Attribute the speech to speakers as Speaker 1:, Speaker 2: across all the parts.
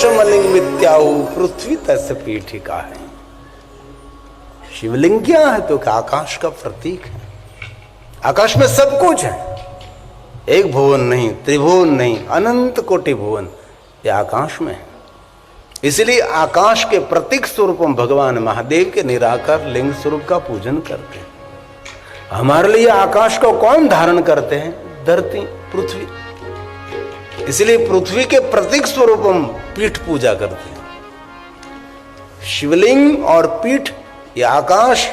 Speaker 1: आकाशमलिंग मित्याहु पृथ्वी तस्य पीठिका है। शिवलिंग क्या है? तो क्या आकाश का प्रतीक है। आकाश में सब कुछ है, एक भुवन नहीं, त्रिभुवन नहीं, अनंत कोटि भुवन ये आकाश में है। इसलिए आकाश के प्रतीक स्वरूप हम भगवान महादेव के निराकार लिंग स्वरूप का पूजन करते हैं। हमारे लिए आकाश को कौन धारण करते हैं? धरती, पृथ्वी। इसलिए पृथ्वी के प्रतीक स्वरूप हम पीठ पूजा करते हैं। शिवलिंग और पीठ ये आकाश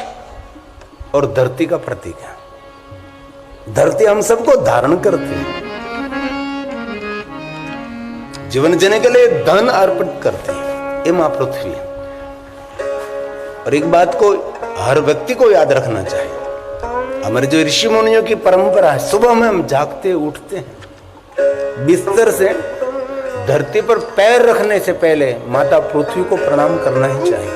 Speaker 1: और धरती का प्रतीक है। धरती हम सबको धारण करती है, जीवन जीने के लिए धन अर्पित करते हैं, ये मां पृथ्वी है। और एक बात को हर व्यक्ति को याद रखना चाहिए, हमारे जो ऋषि मुनियों की परंपरा है, सुबह में हम जागते उठते हैं, बिस्तर से धरती पर पैर रखने से पहले माता पृथ्वी को प्रणाम करना ही चाहिए।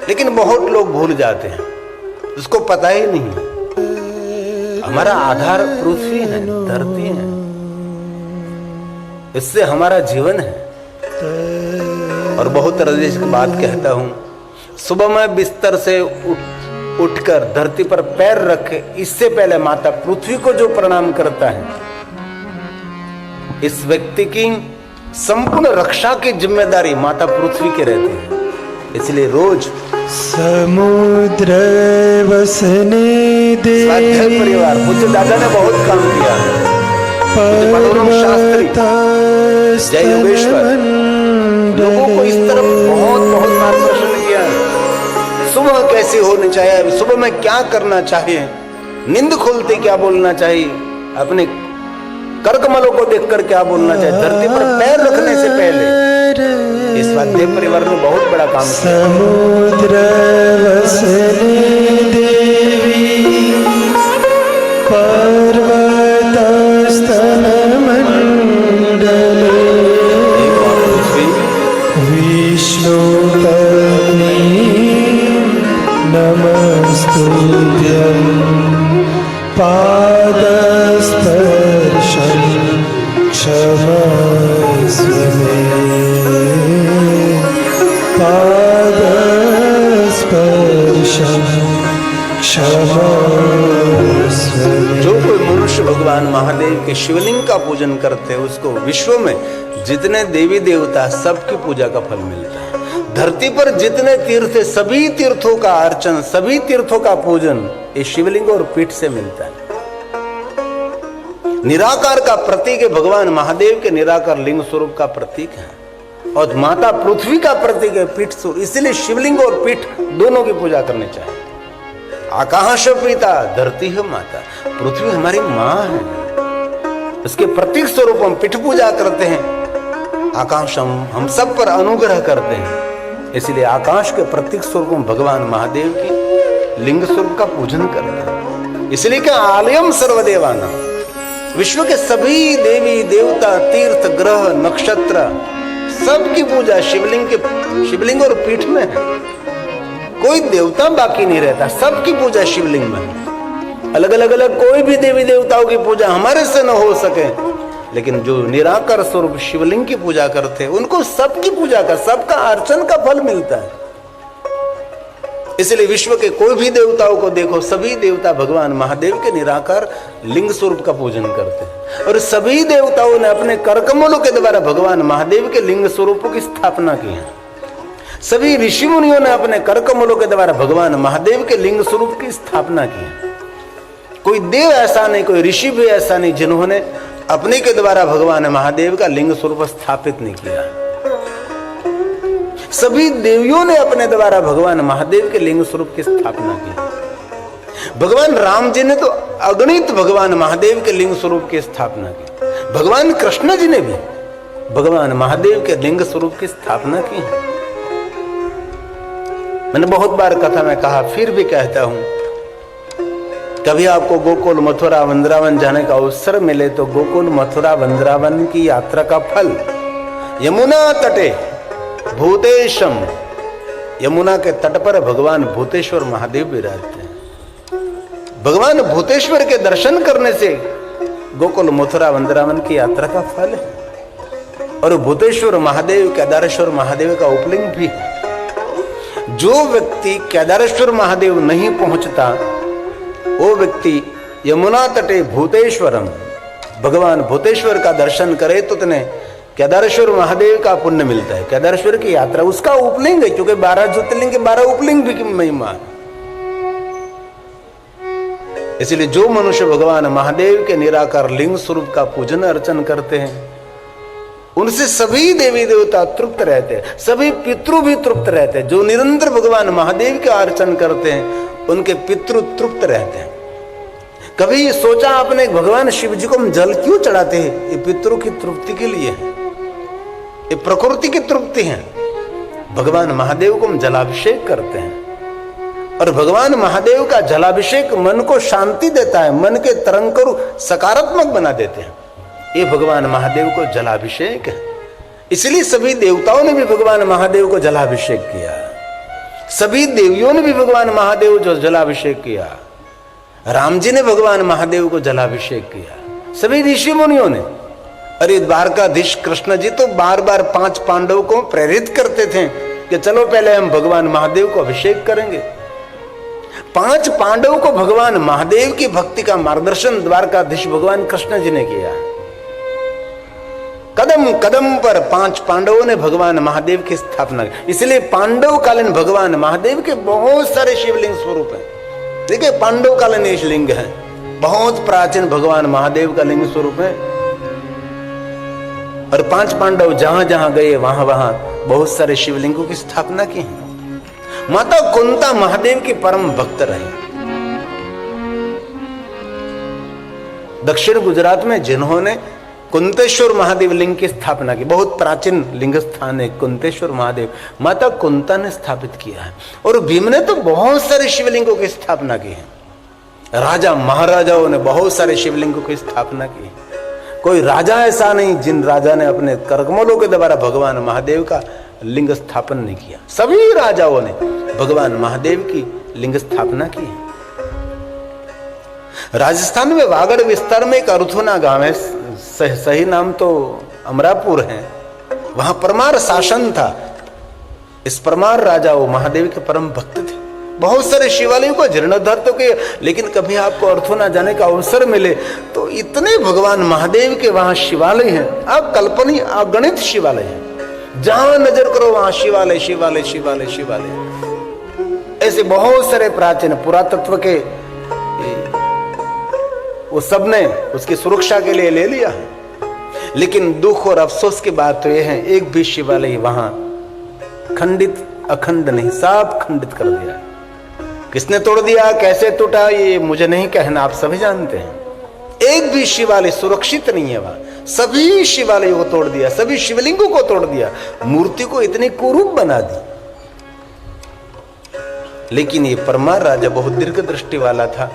Speaker 1: लेकिन बहुत लोग भूल जाते हैं, उसको पता ही नहीं। हमारा आधार पृथ्वी है, धरती है, इससे हमारा जीवन है। और बहुत हृदय की बात कहता हूं, सुबह में बिस्तर से उठकर धरती पर पैर रखे, इससे पहले माता पृथ्वी को जो प्रणाम करता है, इस व्यक्ति की संपूर्ण रक्षा की जिम्मेदारी माता पृथ्वी के रहती है। इसलिए रोज
Speaker 2: समुद्र वसने देवी
Speaker 1: परिवार पूज्य दादा ने बहुत काम किया। शास्त्री, जय योगेश्वर, लोगों को इस तरफ बहुत बहुत मार्गदर्शन किया है। सुबह कैसी होनी चाहिए, सुबह में क्या करना चाहिए, नींद खुलते क्या बोलना चाहिए, अपने करकमलों को देखकर क्या बोलना चाहिए, धरती पर पैर रखने से पहले। इस स्वाध्याय परिवार ने बहुत बड़ा काम किया।
Speaker 2: समुद्र वसने देवी पर्वत स्तन मंडले विष्णु पत्नी नमस्तुभ्यं पाद स्पर्शं क्षमस्व मे पाद स्पर्शं क्षमस्व मे।
Speaker 1: जो कोई मनुष्य भगवान महादेव के शिवलिंग का पूजन करते हैं, उसको विश्व में जितने देवी देवता सबकी पूजा का फल मिलता है। धरती पर जितने तीर्थ, सभी तीर्थों का अर्चन, सभी तीर्थों का पूजन इस शिवलिंग और पीठ से मिलता है। निराकार का प्रतीक है, भगवान महादेव के निराकार लिंग स्वरूप का प्रतीक है, और माता पृथ्वी का प्रतीक है पीठ स्वरूप। इसलिए शिवलिंग और पीठ दोनों की पूजा करनी चाहिए। आकाश पिता, धरती है माता, पृथ्वी हमारी मां है, उसके प्रतीक स्वरूप हम पीठ पूजा करते हैं। आकाश हम सब पर अनुग्रह करते हैं, इसलिए आकाश के प्रतीक स्वरूप हम भगवान महादेव की लिंग स्वरूप का पूजन करते हैं। इसलिए क्या आलयम सर्वदेवाना, विश्व के सभी देवी देवता, तीर्थ, ग्रह, नक्षत्र सबकी पूजा शिवलिंग और पीठ में है। कोई देवता बाकी नहीं रहता, सबकी पूजा शिवलिंग में है। अलग अलग कोई भी देवी देवताओं की पूजा हमारे से न हो सके, लेकिन जो निराकार स्वरूप शिवलिंग की पूजा करते हैं, उनको सबकी पूजा का, सबका अर्चन का फल मिलता है। इसलिए विश्व के कोई भी देवताओं को देखो, सभी देवता भगवान महादेव के निराकार लिंग स्वरूप का पूजन करते हैं, और सभी देवताओं ने अपने करकमलों के द्वारा भगवान महादेव के लिंग स्वरूपों की स्थापना की है। सभी ऋषि मुनियों ने अपने करकमलों के द्वारा भगवान महादेव के लिंग स्वरूप की स्थापना की है। कोई देव ऐसा नहीं, कोई ऋषि भी ऐसा नहीं जिन्होंने अपने के द्वारा भगवान महादेव का लिंग स्वरूप स्थापित नहीं किया। सभी देवियों ने अपने द्वारा भगवान महादेव के लिंग स्वरूप की स्थापना की। भगवान राम जी ने तो अगणित भगवान महादेव के लिंग स्वरूप की स्थापना की। भगवान कृष्ण जी ने भी भगवान महादेव के लिंग स्वरूप की स्थापना की है। मैंने बहुत बार कथा में कहा, फिर भी कहता हूं, कभी आपको गोकुल मथुरा वृंदावन जाने का अवसर मिले तो गोकुल मथुरा वृंदावन की यात्रा का फल यमुना तटे भूतेशम, यमुना के तट पर भगवान भूतेश्वर महादेव विराजते हैं। भगवान भूतेश्वर के दर्शन करने से गोकुल मथुरा वृंदावन की यात्रा का फल है। और भूतेश्वर महादेव केदारेश्वर महादेव का उपलिंग भी है। जो व्यक्ति केदारेश्वर महादेव नहीं पहुंचता वो व्यक्ति यमुना तटे भूतेश्वरम भगवान भूतेश्वर का दर्शन करे तो तुम्हें केदारेश्वर महादेव का पुण्य मिलता है। केदारेश्वर की यात्रा उसका उपलिंग है, क्योंकि 12 ज्योतिर्लिंग के 12 उपलिंग भी महिमा है। इसलिए जो मनुष्य भगवान महादेव के निराकार लिंग स्वरूप का पूजन अर्चन करते हैं उनसे सभी देवी देवता तृप्त रहते हैं, सभी पितृ भी तृप्त रहते हैं। जो निरंतर भगवान महादेव का अर्चन करते हैं उनके पितृ तृप्त रहते हैं। कभी ये सोचा आपने भगवान शिव जी को हम जल क्यों चढ़ाते हैं? ये पितरों की तृप्ति के लिए है, ये प्रकृति की तृप्ति है। भगवान महादेव को हम जलाभिषेक करते हैं और भगवान महादेव का जलाभिषेक मन को शांति देता है, मन के तरंग को सकारात्मक बना देते हैं। ये भगवान महादेव को जलाभिषेक है। इसलिए सभी देवताओं ने भी भगवान महादेव को जलाभिषेक किया, सभी देवियों ने भी भगवान महादेव को जलाभिषेक किया, राम जी ने भगवान महादेव को जलाभिषेक किया, सभी ऋषि मुनियों ने। अरे द्वारकाधीश कृष्ण जी तो बार बार 5 पांडवों को प्रेरित करते थे कि चलो पहले हम भगवान महादेव को अभिषेक करेंगे। 5 पांडवों को भगवान महादेव की भक्ति का मार्गदर्शन द्वारकाधीश भगवान कृष्ण जी ने किया। कदम कदम पर 5 पांडवों ने भगवान महादेव की स्थापना की। इसलिए पांडव कालीन भगवान महादेव के बहुत सारे शिवलिंग स्वरूप हैं। देखिए पांडव कालीन ये लिंग है, बहुत प्राचीन भगवान महादेव का लिंग स्वरूप है। और 5 पांडव जहां जहां गए वहां वहां बहुत सारे शिवलिंगों की स्थापना की है। माता कुंता महादेव की परम भक्त रही। दक्षिण गुजरात में जिन्होंने कुंतेश्वर महादेव लिंग की स्थापना की, बहुत प्राचीन लिंग स्थान है कुंतेश्वर महादेव, माता कुंता ने स्थापित किया है। और भीम ने तो बहुत सारे शिवलिंगों की स्थापना की है। राजा महाराजाओं ने बहुत सारे शिवलिंगों की स्थापना की। कोई राजा ऐसा नहीं जिन राजा ने अपने करकमलों के द्वारा भगवान महादेव का लिंग स्थापन नहीं किया। सभी राजाओं ने भगवान महादेव की लिंग स्थापना की है। राजस्थान में वागड़ विस्तार में एक अर्थुना गांव है, सही नाम तो अमरापुर है। वहां परमार शासन था। इस परमार राजा वो महादेव के परम भक्त थे। बहुत सारे शिवालयों को जीर्णोद्धार तो किए, लेकिन कभी आपको अर्थुना जाने का अवसर मिले तो इतने भगवान महादेव के वहां शिवालय हैं, आप कल्पनीय अगणित शिवालय हैं। जहां नजर करो वहां शिवालय शिवालय शिवालय शिवालय। ऐसे बहुत सारे प्राचीन पुरातत्व के वो सबने उसकी सुरक्षा के लिए ले लिया है। लेकिन दुख और अफसोस की बात तो यह है, एक भी शिवालय वहां खंडित अखंड नहीं, सब खंडित कर दिया। किसने तोड़ दिया, कैसे टूटा, ये मुझे नहीं कहना, आप सभी जानते हैं। एक भी शिवालय सुरक्षित नहीं है वहां। सभी शिवालयों को तोड़ दिया, सभी शिवलिंगों को तोड़ दिया, मूर्ति को इतनी कुरूप बना दी। लेकिन ये परमार राजा बहुत दीर्घ दृष्टि वाला था।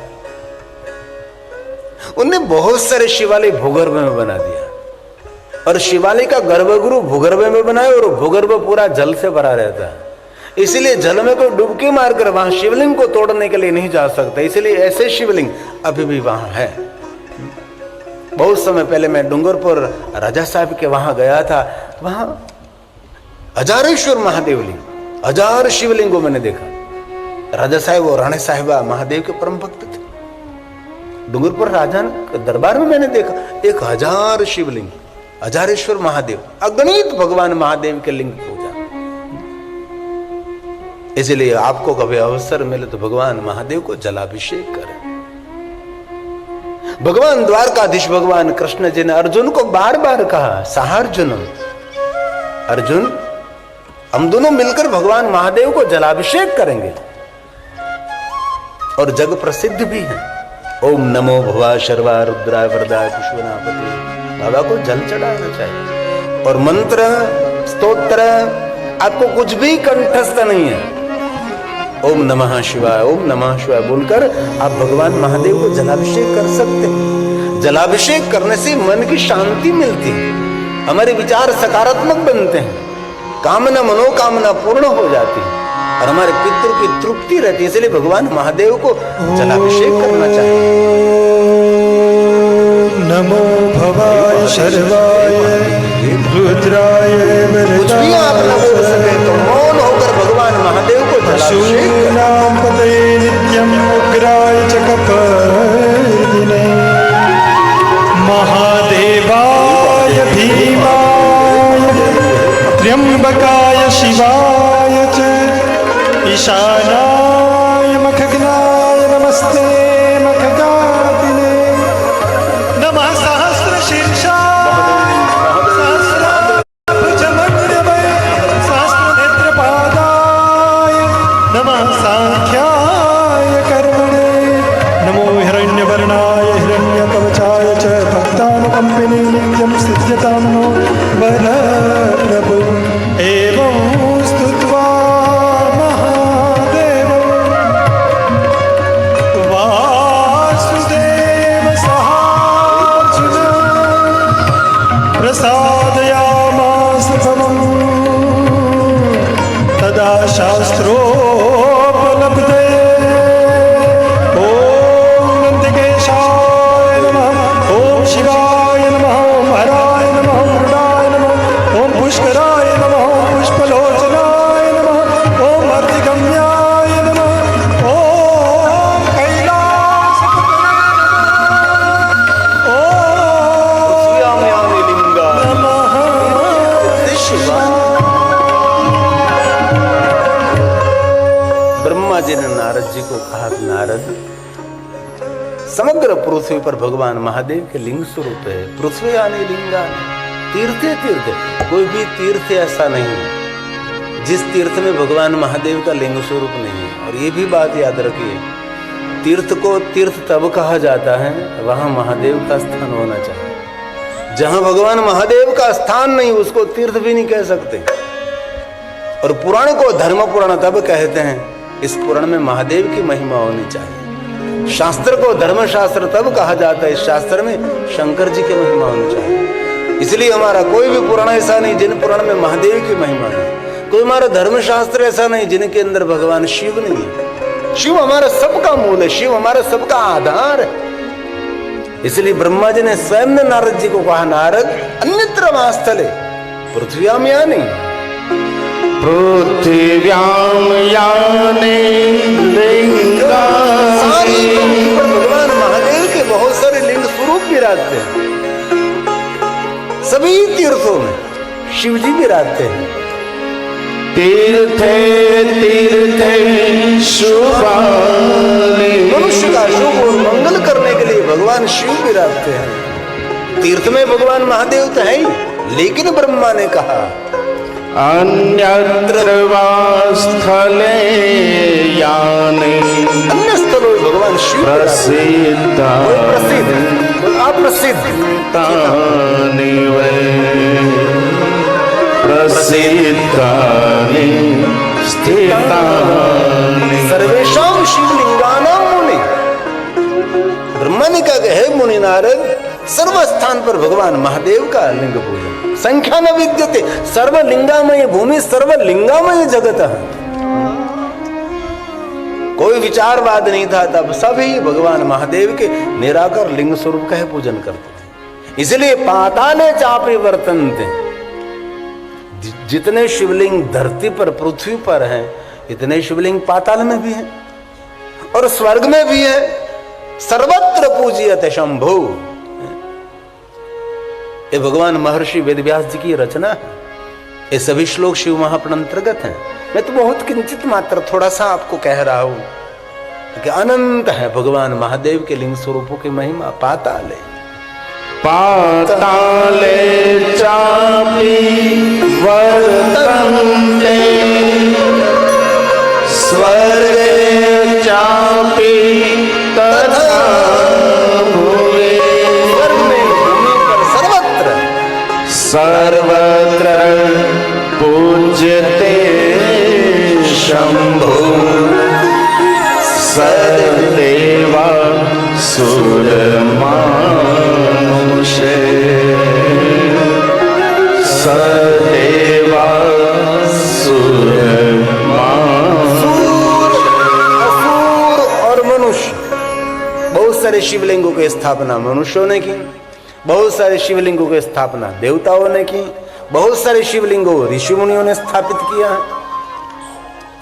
Speaker 1: उनने बहुत सारे शिवालय भूगर्भ में बना दिया और शिवालय का गर्भगृह भूगर्भ में बनाया और भूगर्भ पूरा जल से भरा रहता है। इसलिए जल में कोई डुबकी मारकर वहां शिवलिंग को तोड़ने के लिए नहीं जा सकता। इसलिए ऐसे शिवलिंग अभी भी वहां है। बहुत समय पहले मैं डूंगरपुर राजा साहब के वहां गया था। वहां हजारेश्वर महादेव लिंग, 1000 शिवलिंगों मैंने देखा। राजा साहब और रानी साहिबा महादेव के परम भक्त थे। डूंगरपुर राजा दरबार में मैंने देखा 1000 शिवलिंग, हजारेश्वर महादेव, अगणित भगवान महादेव के लिंग पूजा। इसलिए आपको कभी अवसर मिले तो भगवान महादेव को जलाभिषेक करें। भगवान द्वारकाधीश भगवान कृष्ण जी ने अर्जुन को बार बार कहा, साहार्जुन, अर्जुन हम दोनों मिलकर भगवान महादेव को जलाभिषेक करेंगे। और जग प्रसिद्ध भी है, ओम नमो भवा शर्वा रुद्राय वरदाय पुष्पनापते। बाबा को जल चढ़ाना चाहिए। और मंत्र स्तोत्र आपको कुछ भी कंठस्थ नहीं है। ओम नमः शिवाय, ओम नमः शिवाय बोलकर आप भगवान महादेव को जलाभिषेक कर सकते हैं। जलाभिषेक करने से मन की शांति मिलती है, हमारे विचार सकारात्मक बनते हैं, कामना मनोकामना पूर्ण हो जाती है और हमारे पितृ की तृप्ति रहती है। इसलिए भगवान महादेव को जलाभिषेक करना चाहिए।
Speaker 2: नमो सर्वाय रुद्राय
Speaker 1: कुछ भी आप न बोल सके तो मौन होकर भगवान महादेव को जलाभिषेक करें।
Speaker 2: पशूनां पते नित्यं उग्राय च कपर्दिने महादेवाय भीमाय त्र्यंबकाय शिवाय च ईशानाय मखगनाय नमस्ते मखगातिने नमः सहस्रशीर्षाय सहस्राभुजमण्डवे सहस्रनेत्रपादाय नमः सांख्याय कर्मणे नमो हिरण्यवर्णाय हिरण्यकवचाय च भक्तानुकम्पिने नित्यं सिद्ध्यतां नो वरप्रभु एवं स्तुत्वा महादेवं वासुदेवसहार्जुन प्रसादयामास फलं तदा शास्त्रोपलब्धे ॐ नन्दिकेशाय नमः ॐ शिवाय नमः ॐ हराय नमः ॐ मृडाय नमः ॐ पुष्कराय नमः ॐ पुष्पलोचनाय नमः ॐ अर्तिगम्याय नमः ॐ
Speaker 1: यामि लिंगाय
Speaker 2: नमः
Speaker 1: ब्रह्मा जी ने नारद जी को कहा कि नारद, समग्र पृथ्वी पर भगवान महादेव के लिंग स्वरूप है। पृथ्वी यानी लिंगान, तीर्थे तीर्थ, कोई भी तीर्थ ऐसा नहीं है जिस तीर्थ में भगवान महादेव का लिंग स्वरूप नहीं है। और ये भी बात याद रखिए, तीर्थ को तीर्थ तब कहा जाता है वहां महादेव का स्थान होना चाहिए। जहां भगवान महादेव का स्थान नहीं उसको तीर्थ भी नहीं कह सकते। और पुराण को धर्म पुराण तब कहते हैं इस पुराण में महादेव की महिमा होनी चाहिए। शास्त्र को धर्मशास्त्र तब कहा जाता है, इस शास्त्र में शंकर जी की महिमा होनी चाहिए। इसलिए हमारा कोई भी पुराण ऐसा नहीं जिन पुराण में महादेव की महिमा है। कोई हमारा धर्मशास्त्र ऐसा नहीं जिनके अंदर भगवान शिव नहीं है। शिव हमारा सबका मूल है, शिव हमारा सबका आधार है। इसलिए ब्रह्मा जी ने स्वयं ने नारद जी को कहा, नारद अन्यत्र वास्थले पृथ्व्याम यानी
Speaker 2: पृथिव्यां यानि लिंगानि
Speaker 1: भगवान महादेव के बहुत सारे लिंग स्वरूप विराजते हैं। सभी तीर्थों में शिव जी विराजते हैं।
Speaker 2: तीर्थे तीर्थे शुभानि
Speaker 1: मनुष्य का शुभ और मंगल करने के लिए भगवान शिव विराजते हैं। तीर्थ में भगवान महादेव तो है ही, लेकिन ब्रह्मा ने कहा
Speaker 2: अन्यत्र वा स्थले यानि
Speaker 1: अन्य स्थलों में भगवान शिव
Speaker 2: प्रसिद्धा
Speaker 1: कोई प्रसिद्ध कोई अप्रसिद्ध
Speaker 2: तानि वै प्रसिद्धानि स्थितानि
Speaker 1: सर्वेषां शिवलिंगानां मुनि। ब्रह्मा ने कहा है मुनि नारद, सर्व स्थान पर भगवान महादेव का लिंग पूजन संख्या न विद्यते, सर्वलिंगामय भूमि सर्वलिंगामय जगत है। कोई विचारवाद नहीं था तब सभी भगवान महादेव के निराकार लिंग स्वरूप का पूजन करते थे। इसलिए पाताले चापे वर्तन्ते, जितने शिवलिंग धरती पर पृथ्वी पर हैं इतने शिवलिंग पाताल में भी हैं और स्वर्ग में भी है। सर्वत्र पूज्यते शंभु, ये भगवान महर्षि वेदव्यास जी की रचना है। ये सभी श्लोक शिव महापुराण अंतर्गत हैं। मैं तो बहुत किंचित मात्र थोड़ा सा आपको कह रहा हूं कि अनंत है भगवान महादेव के लिंग स्वरूपों की महिमा। पाताले
Speaker 2: पाताले चापि वर्तन्ते स्वर्गे चापि तथा भुवि सर्वत्र पूज्यते शंभु सदेवा सुरमानुषे सदेवा
Speaker 1: असुर और मनुष्य, बहुत सारे शिवलिंगों की स्थापना मनुष्यों ने की बहुत सारे शिवलिंगों की स्थापना देवताओं ने की, बहुत सारे शिवलिंगों ऋषि मुनियों ने स्थापित किया है।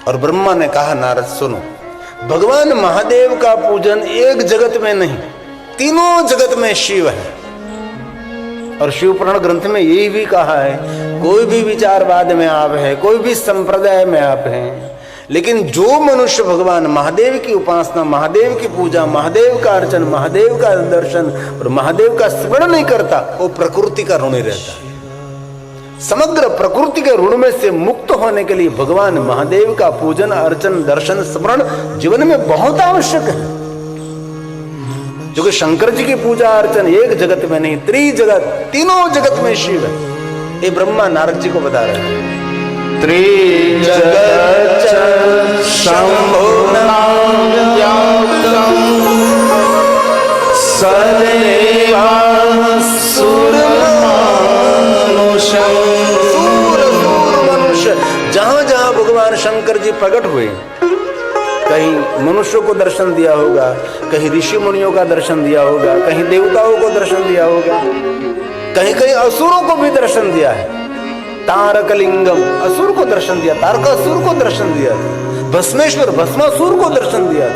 Speaker 1: और ब्रह्मा ने कहा नारद सुनो, भगवान महादेव का पूजन एक जगत में नहीं, तीनों जगत में शिव है। और शिव पुराण ग्रंथ में यही भी कहा है, कोई भी विचारवाद में आप है, कोई भी संप्रदाय में आप हैं, लेकिन जो मनुष्य भगवान महादेव की उपासना, महादेव की पूजा, महादेव का अर्चन, महादेव का दर्शन और महादेव का स्मरण नहीं करता, वो प्रकृति का ऋणी रहता है। समग्र प्रकृति के ऋण में से मुक्त होने के लिए भगवान महादेव का पूजन, अर्चन, दर्शन, स्मरण जीवन में बहुत आवश्यक है। क्योंकि शंकर जी की पूजा अर्चन एक जगत में नहीं, त्रिजगत, तीनों जगत में शिव है। ये ब्रह्मा नारद जी को बता रहे हैं। त्रिजगत शंभो मनुष्य, जहां जहां भगवान शंकर जी प्रकट हुए, कहीं मनुष्यों को दर्शन दिया होगा, कहीं ऋषि मुनियों का दर्शन दिया होगा, कहीं देवताओं को दर्शन दिया होगा, कहीं कहीं असुरों को भी दर्शन दिया है। तारकलिंगम असुर को दर्शन दिया, तारकासुर को दर्शन दिया, भस्मेश्वर भस्मासुर को दर्शन दिया।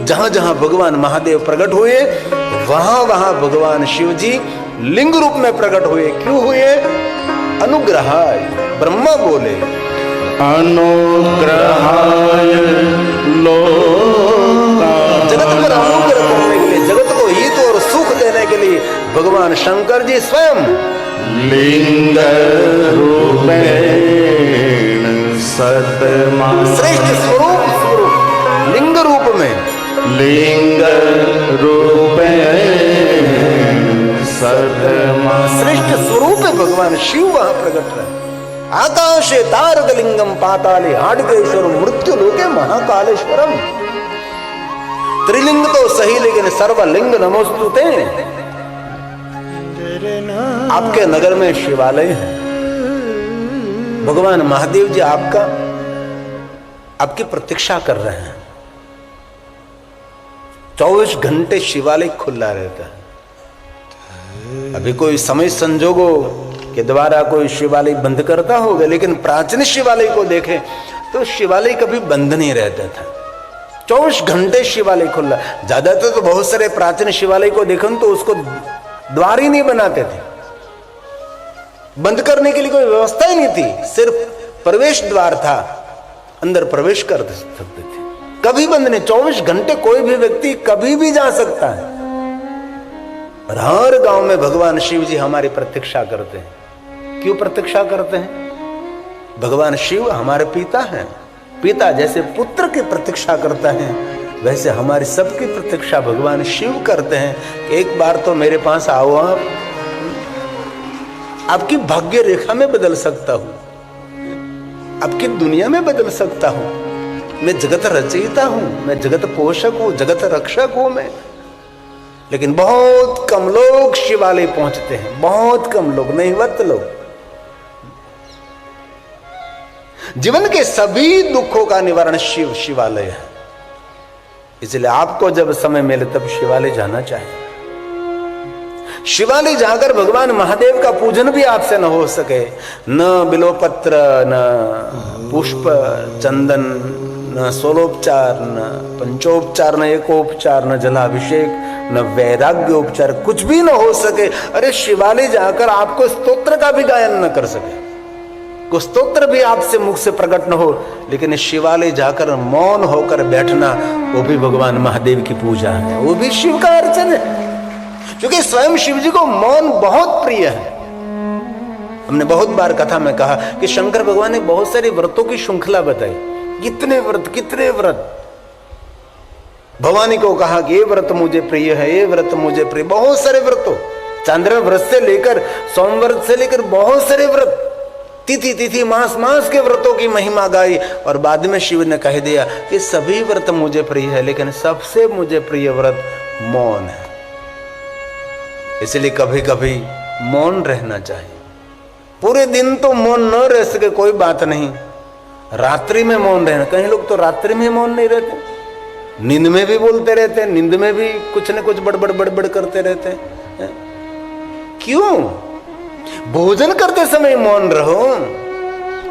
Speaker 1: जहां जहां भगवान महादेव प्रकट हुए, वहां वहां भगवान शिव जी लिंग रूप में प्रकट हुए। क्यों हुए? अनुग्रहाय, ब्रह्मा बोले अनुग्रहाय जगत पर अनुग्रह करने के लिए, जगत को हित और सुख देने के लिए भगवान शंकर जी स्वयं लिंग रूपेण सतमा, श्रेष्ठ स्वरूप लिंग रूप में, लिंग रूपेण सतमा, श्रेष्ठ स्वरूप है भगवान शिव वहां प्रकट रहे। आकाशे तारकलिंगम पाताले हाडकेश्वर मृत्यु लोके महाकालेश्वरम। त्रिलिंग तो सही, लेकिन सर्वलिंग नमोस्तुते। आपके नगर में शिवालय है, भगवान महादेव जी आपकी प्रतीक्षा कर रहे हैं। 24 घंटे शिवालय खुला रहता है। अभी कोई समय संजोगों के द्वारा कोई शिवालय बंद करता होगा, लेकिन प्राचीन शिवालय को देखें तो शिवालय कभी बंद नहीं रहता था। 24 घंटे शिवालय खुला। ज्यादातर तो बहुत सारे प्राचीन शिवालय को देखें तो उसको द्वार ही नहीं बनाते थे, बंद करने के लिए कोई व्यवस्था ही नहीं थी, सिर्फ प्रवेश द्वार था, अंदर प्रवेश कर सकते थे, कभी बंद नहीं। 24 घंटे कोई भी व्यक्ति कभी भी जा सकता है। और हर गांव में भगवान शिव जी हमारी प्रतीक्षा करते हैं। क्यों प्रतीक्षा करते हैं? भगवान शिव हमारे पिता हैं। पिता जैसे पुत्र की प्रतीक्षा करता है, वैसे हमारी सबकी प्रतीक्षा भगवान शिव करते हैं कि एक बार तो मेरे पास आओ, आपकी भाग्य रेखा में बदल सकता हूं, आपकी दुनिया में बदल सकता हूं। मैं जगत रचयिता हूं, मैं जगत पोषक हूं, जगत रक्षक हूं मैं। लेकिन बहुत कम लोग शिवालय पहुंचते हैं, बहुत कम लोग, नहींवत लोग। जीवन के सभी दुखों का निवारण शिवालय है। इसलिए आपको जब समय मिले तब शिवालय जाना चाहिए। शिवालय जाकर भगवान महादेव का पूजन भी आपसे न हो सके, न बिल्वपत्र, न पुष्प चंदन, न सोलोपचार, न पंचोपचार, न एकोपचार, न जलाभिषेक, न वैराग्योपचार, कुछ भी न हो सके। अरे शिवालय जाकर आपको स्तोत्र का भी गायन न कर सके, को स्तोत्र भी आपसे मुख से प्रकट न हो, लेकिन शिवालय जाकर मौन होकर बैठना, वो भी भगवान महादेव की पूजा है, वो भी शिव का अर्चन है। क्योंकि स्वयं शिव जी को मौन बहुत प्रिय है। हमने बहुत बार कथा में कहा कि शंकर भगवान ने बहुत सारे व्रतों की श्रृंखला बताई। कितने व्रत, कितने व्रत। भवानी को कहा कि ये व्रत मुझे प्रिय है, ये व्रत मुझे प्रिय, बहुत सारे व्रतों, चांद्र व्रत से लेकर सोमव्रत से लेकर बहुत सारे व्रत, तिथि तिथि मास मास के व्रतों की महिमा गाई। और बाद में शिव ने कह दिया कि सभी व्रत मुझे प्रिय है, लेकिन सबसे मुझे प्रिय व्रत मौन है। इसलिए कभी कभी मौन रहना चाहिए। पूरे दिन तो मौन न रह सके कोई बात नहीं, रात्रि में मौन रहना। कई लोग तो रात्रि में मौन नहीं रहते, नींद में भी बोलते रहते हैं, नींद में भी कुछ न कुछ बड़बड़ बड़बड़ करते रहते हैं। क्यों? भोजन करते समय मौन रहो।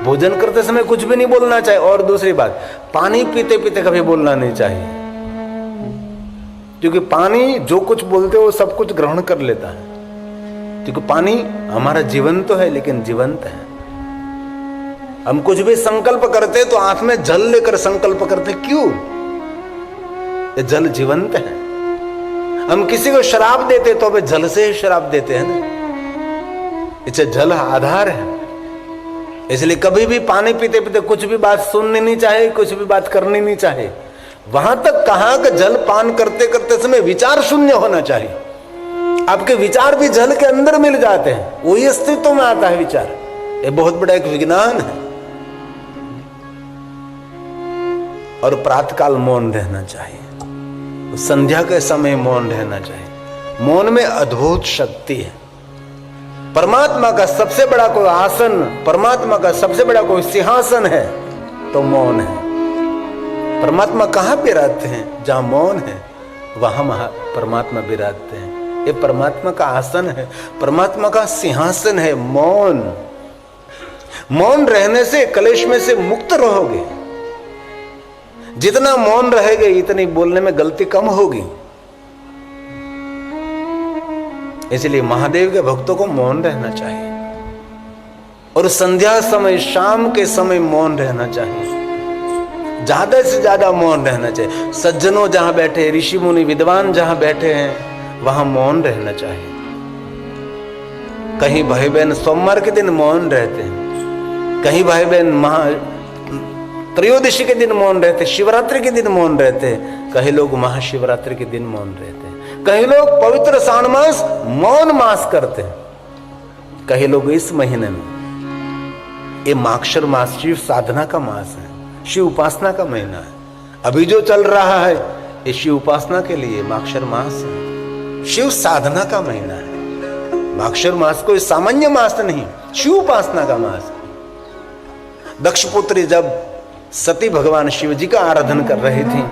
Speaker 1: भोजन करते समय कुछ भी नहीं बोलना चाहिए। और दूसरी बात, पानी पीते पीते कभी बोलना नहीं चाहिए, क्योंकि पानी जो कुछ बोलते हो वो सब कुछ ग्रहण कर लेता है। क्योंकि पानी हमारा जीवन तो है, लेकिन जीवंत है। हम कुछ भी संकल्प करते तो हाथ में जल लेकर संकल्प करते, क्यों? ये जल जीवंत है। हम किसी को शराब देते तो अबे जल से ही शराब देते हैं ना, इसे जल आधार है। इसलिए कभी भी पानी पीते पीते कुछ भी बात सुननी नहीं चाहिए, कुछ भी बात करनी नहीं चाहिए। वहां तक कहा कि जल पान करते करते समय विचार शून्य होना चाहिए। आपके विचार भी जल के अंदर मिल जाते हैं, वही अस्तित्व में आता है विचार। ये बहुत बड़ा एक विज्ञान है। और प्रातःकाल मौन रहना चाहिए, संध्या के समय मौन रहना चाहिए। मौन में अद्भुत शक्ति है। परमात्मा का सबसे बड़ा कोई आसन, परमात्मा का सबसे बड़ा कोई सिंहासन है तो मौन है। परमात्मा कहां पे रहते हैं? जहां मौन है वहां परमात्मा विराजते हैं। ये परमात्मा का आसन है, परमात्मा का सिंहासन है मौन। मौन रहने से कलेश में से मुक्त रहोगे। जितना मौन रहेगे इतनी बोलने में गलती कम होगी। इसलिए महादेव के भक्तों को मौन रहना चाहिए। और संध्या समय, शाम के समय मौन रहना चाहिए। ज्यादा से ज्यादा मौन रहना चाहिए। सज्जनों जहां बैठे, ऋषि मुनि विद्वान जहां बैठे हैं वहां मौन रहना चाहिए। कहीं भाई बहन सोमवार के दिन मौन रहते हैं, कहीं भाई बहन त्रयोदशी के दिन मौन रहते, शिवरात्रि के दिन मौन रहते, कहीं लोग महाशिवरात्रि के दिन मौन रहते हैं, कहीं लोग पवित्र सावन मास मौन मास करते हैं, कहीं लोग इस महीने में, ये माक्षर मास शिव साधना का मास है, शिव उपासना का महीना है। अभी जो चल रहा है ये शिव उपासना के लिए माक्षर मास है, शिव साधना का महीना है। माक्षर मास कोई सामान्य मास नहीं, शिव उपासना का मास। दक्षपुत्री जब सती भगवान शिव जी का आराधन कर रही थी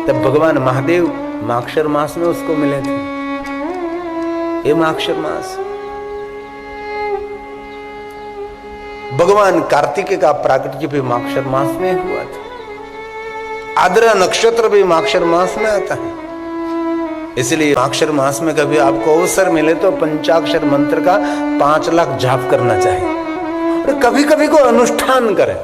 Speaker 1: तब भगवान महादेव माक्षर मास में उसको मिले थे। ये माक्षर मास। भगवान कार्तिकेय का प्राकट्य भी माक्षर मास में हुआ था। आद्रा नक्षत्र भी माक्षर मास में आता है। इसलिए माक्षर मास में कभी आपको अवसर मिले तो पंचाक्षर मंत्र का 5 लाख जाप करना चाहिए और कभी कभी को अनुष्ठान करें।